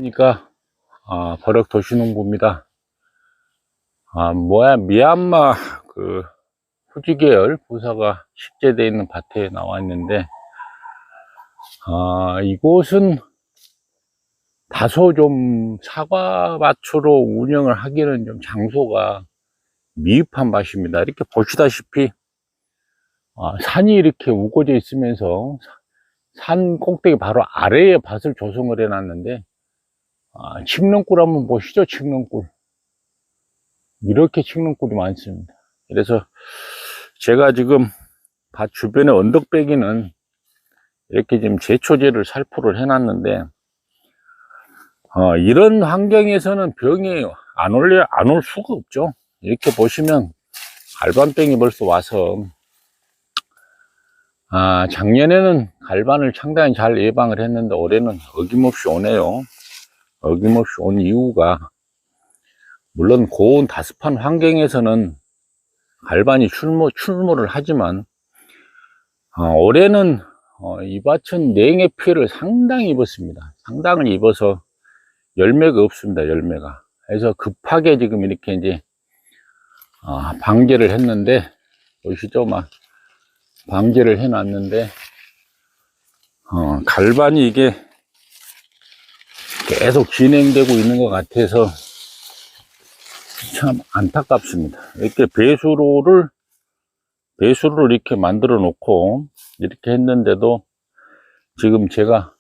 그러니까 버럭 도시농부입니다. 미얀마 그 후지 계열 부사가 식재되어 있는 밭에 나와 있는데, 이곳은 다소 좀 사과밭으로 운영을 하기는 좀 장소가 미흡한 밭입니다. 이렇게 보시다시피 산이 이렇게 우거져 있으면서 산 꼭대기 바로 아래에 밭을 조성을 해 놨는데, 칡농굴 한번 보시죠. 칡농굴, 이렇게 칡농굴이 많습니다. 그래서 제가 지금 밭 주변에 언덕배기는 이렇게 지금 제초제를 살포를 해 놨는데, 이런 환경에서는 병이 안 올 수가 없죠. 이렇게 보시면 갈반병이 벌써 와서, 작년에는 갈반을 상당히 잘 예방을 했는데 올해는 어김없이 오네요. 어김없이 온 이유가, 물론 고온 다습한 환경에서는 갈반이 출몰을 하지만, 올해는 이 밭은 냉해 피해를 상당히 입었습니다. 상당히 입어서 열매가 없습니다. 열매가. 그래서 급하게 지금 이렇게 이제 방제를 했는데, 보시죠. 방제를 해 놨는데, 갈반이 이게 계속 진행되고 있는 것 같아서 참 안타깝습니다. 이렇게 배수로를 이렇게 만들어 놓고 이렇게 했는데도, 지금 제가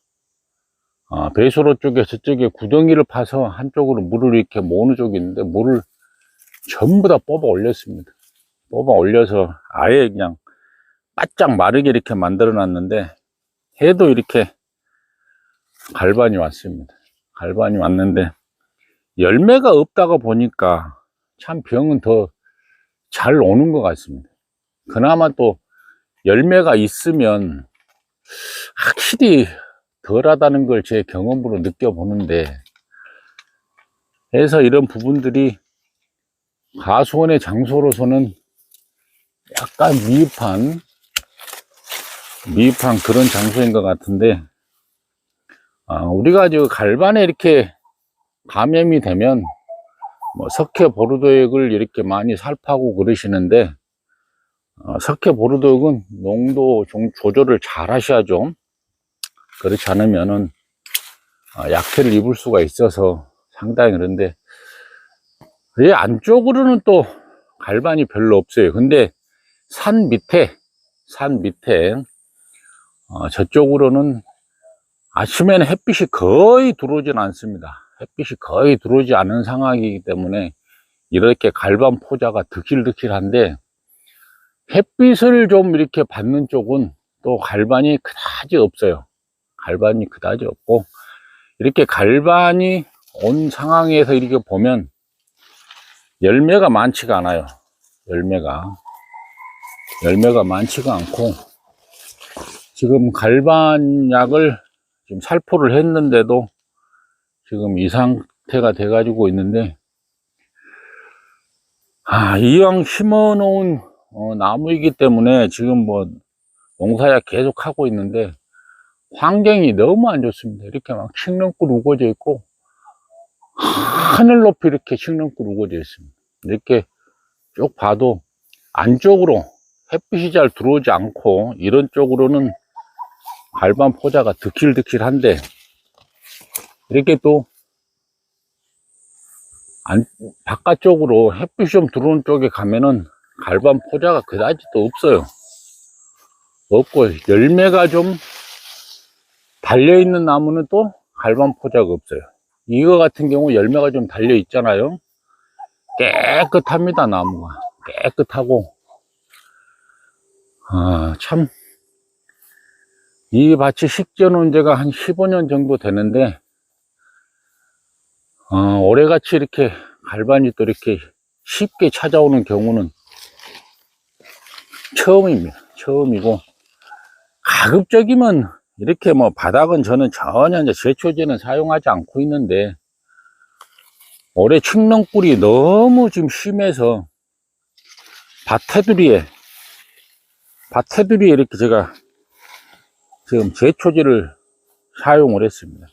배수로 쪽에 저쪽에 구덩이를 파서 한쪽으로 물을 이렇게 모으는 쪽이 있는데, 물을 전부 다 뽑아 올렸습니다. 뽑아 올려서 아예 그냥 바짝 마르게 이렇게 만들어 놨는데, 해도 이렇게 갈반이 왔습니다. 갈반이 왔는데 열매가 없다가 보니까 참 병은 더 잘 오는 것 같습니다. 그나마 또 열매가 있으면 확실히 덜하다는 걸 제 경험으로 느껴보는데, 그래서 이런 부분들이 가수원의 장소로서는 약간 미흡한 그런 장소인 것 같은데, 우리가 저 갈반에 이렇게 감염이 되면 석회 보르도액을 이렇게 많이 살포하고 그러시는데, 석회 보르도액은 농도 조절을 잘 하셔야죠. 그렇지 않으면은 약해를 입을 수가 있어서 상당히 그런데, 이 안쪽으로는 또 갈반이 별로 없어요. 근데 산 밑에 저쪽으로는 아침에는 햇빛이 거의 들어오진 않습니다. 햇빛이 거의 들어오지 않은 상황이기 때문에 이렇게 갈반 포자가 득실득실한데, 햇빛을 좀 이렇게 받는 쪽은 또 갈반이 그다지 없어요. 갈반이 그다지 없고, 이렇게 갈반이 온 상황에서 이렇게 보면 열매가 많지가 않아요. 열매가 많지가 않고, 지금 갈반약을 지금 살포를 했는데도 지금 이 상태가 돼 가지고 있는데, 이왕 심어 놓은 나무이기 때문에 지금 농사약 계속 하고 있는데, 환경이 너무 안 좋습니다. 이렇게 막 칡농굴 우거져 있고, 하늘 높이 이렇게 칡농굴 우거져 있습니다. 이렇게 쭉 봐도 안쪽으로 햇빛이 잘 들어오지 않고, 이런 쪽으로는 갈반 포자가 득실득실한데, 이렇게 또 바깥쪽으로 햇빛이 좀 들어오는 쪽에 가면은 갈반 포자가 그다지 또 없고, 열매가 좀 달려있는 나무는 또 갈반 포자가 없어요. 이거 같은 경우 열매가 좀 달려 있잖아요. 깨끗합니다. 나무가 깨끗하고, 참 이 밭이 식재 놓은 지가 한 15년 정도 되는데, 올해같이 이렇게 갈반이 또 이렇게 쉽게 찾아오는 경우는 처음입니다. 처음이고, 가급적이면 이렇게 바닥은 저는 전혀 이제 제초제는 사용하지 않고 있는데, 올해 칡농굴이 너무 지금 심해서 밭테두리에 이렇게 제가 지금 제초제를 사용을 했습니다.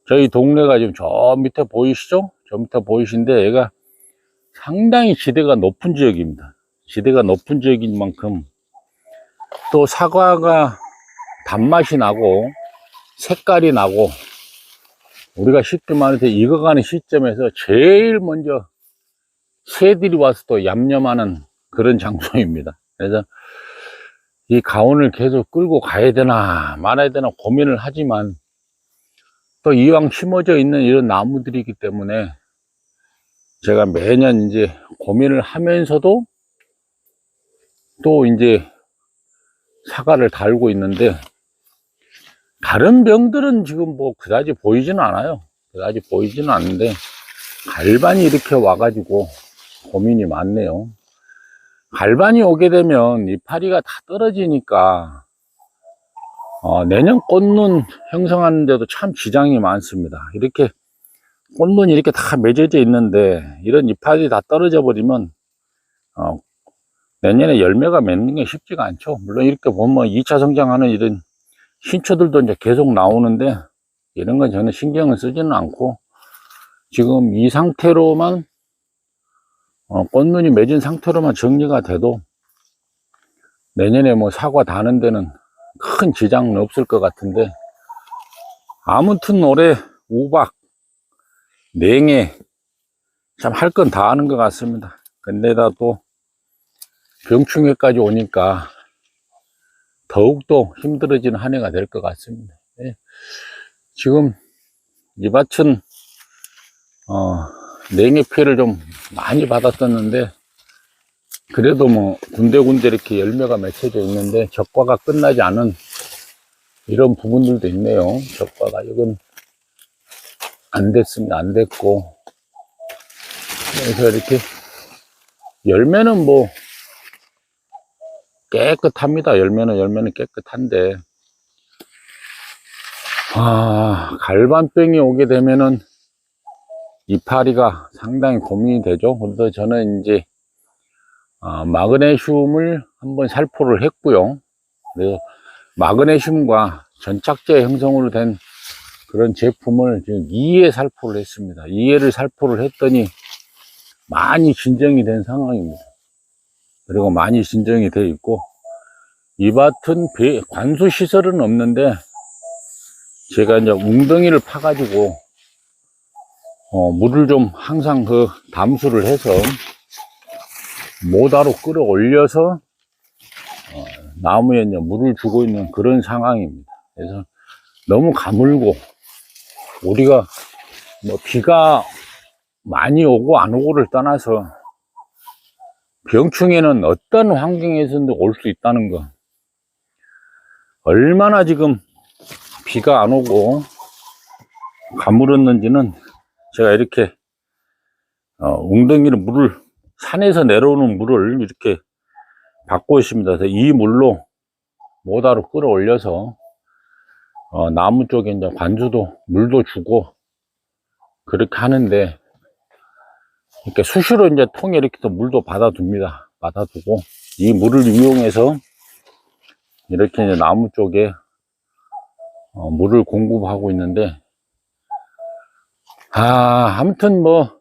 저희 동네가 지금 저 밑에 보이시죠? 저 밑에 보이신데 얘가 상당히 지대가 높은 지역입니다. 지대가 높은 지역인 만큼 또 사과가 단맛이 나고 색깔이 나고 우리가 쉽게 말해서 익어가는 시점에서 제일 먼저 새들이 와서 또 얌얌하는 그런 장소입니다. 그래서 이 가온을 계속 끌고 가야 되나 말아야 되나 고민을 하지만 또 이왕 심어져 있는 이런 나무들이기 때문에 제가 매년 이제 고민을 하면서도 또 이제 사과를 달고 있는데 다른 병들은 지금 뭐 그다지 보이지는 않아요. 그다지 보이지는 않는데 갈반이 이렇게 와가지고 고민이 많네요. 갈반이 오게 되면 이파리가 다 떨어지니까 내년 꽃눈 형성하는데도 참 지장이 많습니다. 이렇게 꽃눈이 이렇게 다 맺어져 있는데 이런 이파리 다 떨어져 버리면 내년에 열매가 맺는 게 쉽지가 않죠. 물론 이렇게 보면 2차 성장하는 이런 신초들도 이제 계속 나오는데 이런 건 저는 신경을 쓰지는 않고 지금 이 상태로만 꽃눈이 맺은 상태로만 정리가 돼도 내년에 뭐 사과 다는 데는 큰 지장은 없을 것 같은데 아무튼 올해 우박, 냉해 참 할 건 다 하는 것 같습니다. 근데다 또 병충해까지 오니까 더욱더 힘들어지는 한 해가 될 것 같습니다. 네. 지금 이 밭은 냉해 피해를 좀 많이 받았었는데 그래도 뭐 군데군데 이렇게 열매가 맺혀져 있는데 적과가 끝나지 않은 이런 부분들도 있네요. 적과가 이건 안 됐습니다. 안 됐고 그래서 이렇게 열매는 뭐 깨끗합니다. 열매는 깨끗한데 갈반병이 오게 되면은 이파리가 상당히 고민이 되죠. 그래서 저는 이제 마그네슘을 한번 살포를 했고요. 그래서 마그네슘과 전착제 형성으로 된 그런 제품을 지금 2회 살포를 했습니다. 2회를 살포를 했더니 많이 진정이 된 상황입니다. 그리고 많이 진정이 되어 있고 이 밭은 관수 시설은 없는데 제가 이제 웅덩이를 파가지고 물을 좀 항상 그 담수를 해서 모다로 끌어올려서 나무에 이제 물을 주고 있는 그런 상황입니다. 그래서 너무 가물고 우리가 뭐 비가 많이 오고 안 오고를 떠나서 병충해는 어떤 환경에서도 올 수 있다는 거. 얼마나 지금 비가 안 오고 가물었는지는 제가 이렇게 웅덩이를 물을 산에서 내려오는 물을 이렇게 받고 있습니다. 그래서 이 물로 모다로 끌어올려서 나무 쪽에 이제 관수도 물도 주고 그렇게 하는데 이렇게 수시로 이제 통에 이렇게 또 물도 받아둡니다. 받아두고 이 물을 이용해서 이렇게 이제 나무 쪽에 물을 공급하고 있는데 아무튼 뭐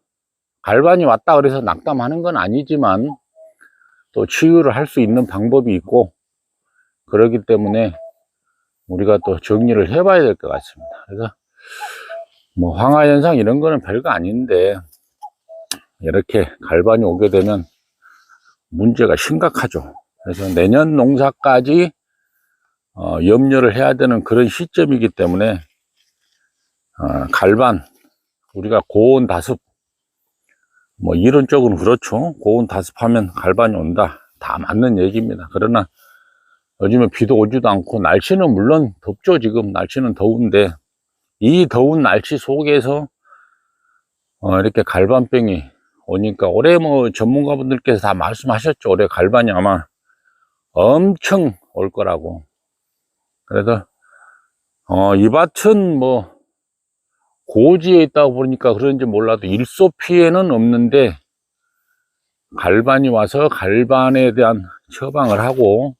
갈반이 왔다 그래서 낙담하는 건 아니지만 또 치유를 할 수 있는 방법이 있고 그렇기 때문에 우리가 또 정리를 해봐야 될 것 같습니다. 그래서 뭐 황화현상 이런 거는 별거 아닌데 이렇게 갈반이 오게 되면 문제가 심각하죠. 그래서 내년 농사까지 염려를 해야 되는 그런 시점이기 때문에 갈반 우리가 고온 다습 뭐 이론적으로는 그렇죠. 고온 다습하면 갈반이 온다. 다 맞는 얘기입니다. 그러나 요즘에 비도 오지도 않고 날씨는 물론 덥죠. 지금 날씨는 더운데 이 더운 날씨 속에서 이렇게 갈반병이 오니까 올해 뭐 전문가분들께서 다 말씀하셨죠. 올해 갈반이 아마 엄청 올 거라고. 그래서 이 밭은 뭐 고지에 있다 보니까 그런지 몰라도 일소 피해는 없는데 갈반이 와서 갈반에 대한 처방을 하고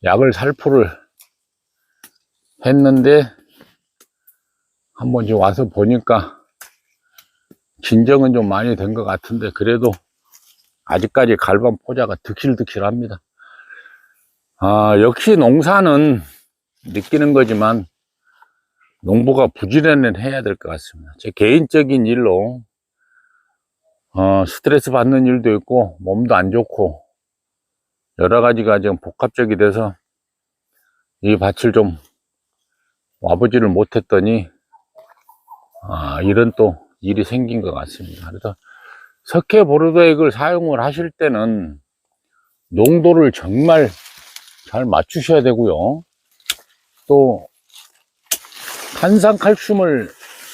약을 살포를 했는데 한번 지금 와서 보니까 진정은 좀 많이 된 것 같은데, 그래도 아직까지 갈반 포자가 득실득실합니다. 역시 농사는 느끼는 거지만 농부가 부지런히 해야 될 것 같습니다. 제 개인적인 일로 스트레스 받는 일도 있고 몸도 안 좋고 여러 가지가 지금 복합적이 돼서 이 밭을 좀 와보지를 못했더니 이런 또 일이 생긴 것 같습니다. 그래서 석회 보르도액을 사용을 하실 때는 농도를 정말 잘 맞추셔야 되고요. 또 탄산칼슘을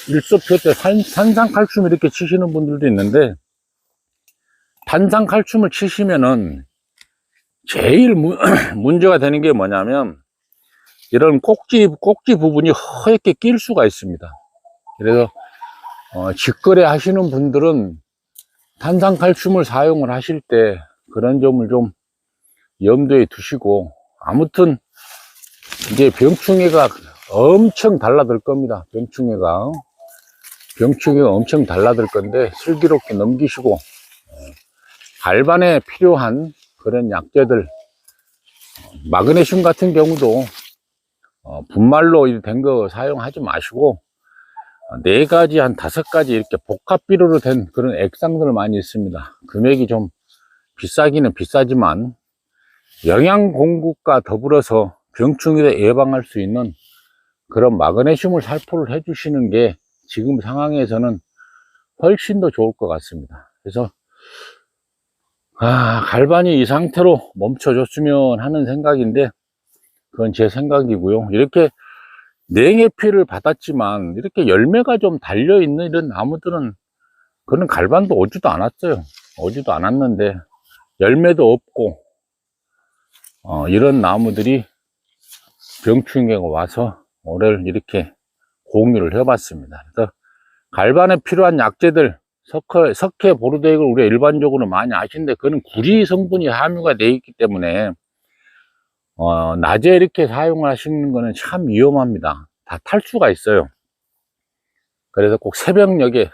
일소표 때 탄산칼슘 이렇게 치시는 분들도 있는데, 탄산칼슘을 치시면은 제일 문제가 되는 게 뭐냐면 이런 꼭지 부분이 허옇게 낄 수가 있습니다. 그래서 직거래 하시는 분들은 탄산칼슘을 사용을 하실 때 그런 점을 좀 염두에 두시고, 아무튼 이제 병충해가 엄청 달라들 겁니다. 병충해가 엄청 달라들 건데 슬기롭게 넘기시고, 갈반에 필요한 그런 약재들, 마그네슘 같은 경우도 분말로 된 거 사용하지 마시고 4가지 한 5가지 이렇게 복합비료로 된 그런 액상들 많이 있습니다. 금액이 좀 비싸기는 비싸지만 영양 공급과 더불어서 병충해를 예방할 수 있는 그런 마그네슘을 살포를 해 주시는 게 지금 상황에서는 훨씬 더 좋을 것 같습니다. 그래서 갈반이 이 상태로 멈춰줬으면 하는 생각인데, 그건 제 생각이고요. 이렇게 냉해피를 받았지만 이렇게 열매가 좀 달려있는 이런 나무들은 그런 갈반도 오지도 않았어요. 오지도 않았는데 열매도 없고 이런 나무들이 병충해가 와서 올해를 이렇게 공유를 해봤습니다. 그래서 갈반에 필요한 약재들, 석회 보르도액을 우리가 일반적으로 많이 아시는데 그건 구리 성분이 함유가 되어 있기 때문에 낮에 이렇게 사용을 하시는 거는 참 위험합니다. 다 탈수가 있어요. 그래서 꼭 새벽녘에,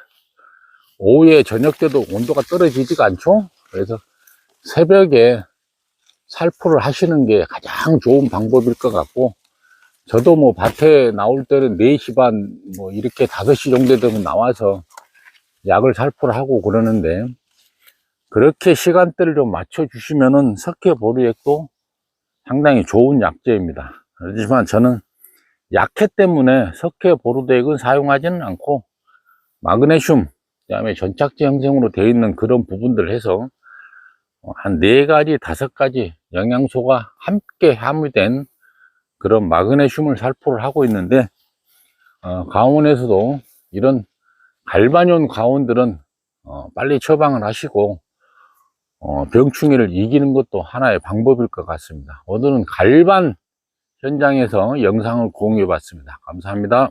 오후에 저녁 때도 온도가 떨어지지가 않죠. 그래서 새벽에 살포를 하시는 게 가장 좋은 방법일 것 같고, 저도 뭐 밭에 나올 때는 4시 반 뭐 이렇게 5시 정도 되면 나와서 약을 살포를 하고 그러는데, 그렇게 시간대를 좀 맞춰 주시면은 석회 보르액도 상당히 좋은 약재입니다. 그렇지만 저는 약해 때문에 석회 보르도액은 사용하지는 않고 마그네슘, 그다음에 전착제 형성으로 되어 있는 그런 부분들 해서 한 4가지 5가지 영양소가 함께 함유된 그런 마그네슘을 살포를 하고 있는데, 가온에서도 이런 갈반용 가온들은 빨리 처방을 하시고 병충해를 이기는 것도 하나의 방법일 것 같습니다. 오늘은 갈반 현장에서 영상을 공유해 봤습니다. 감사합니다.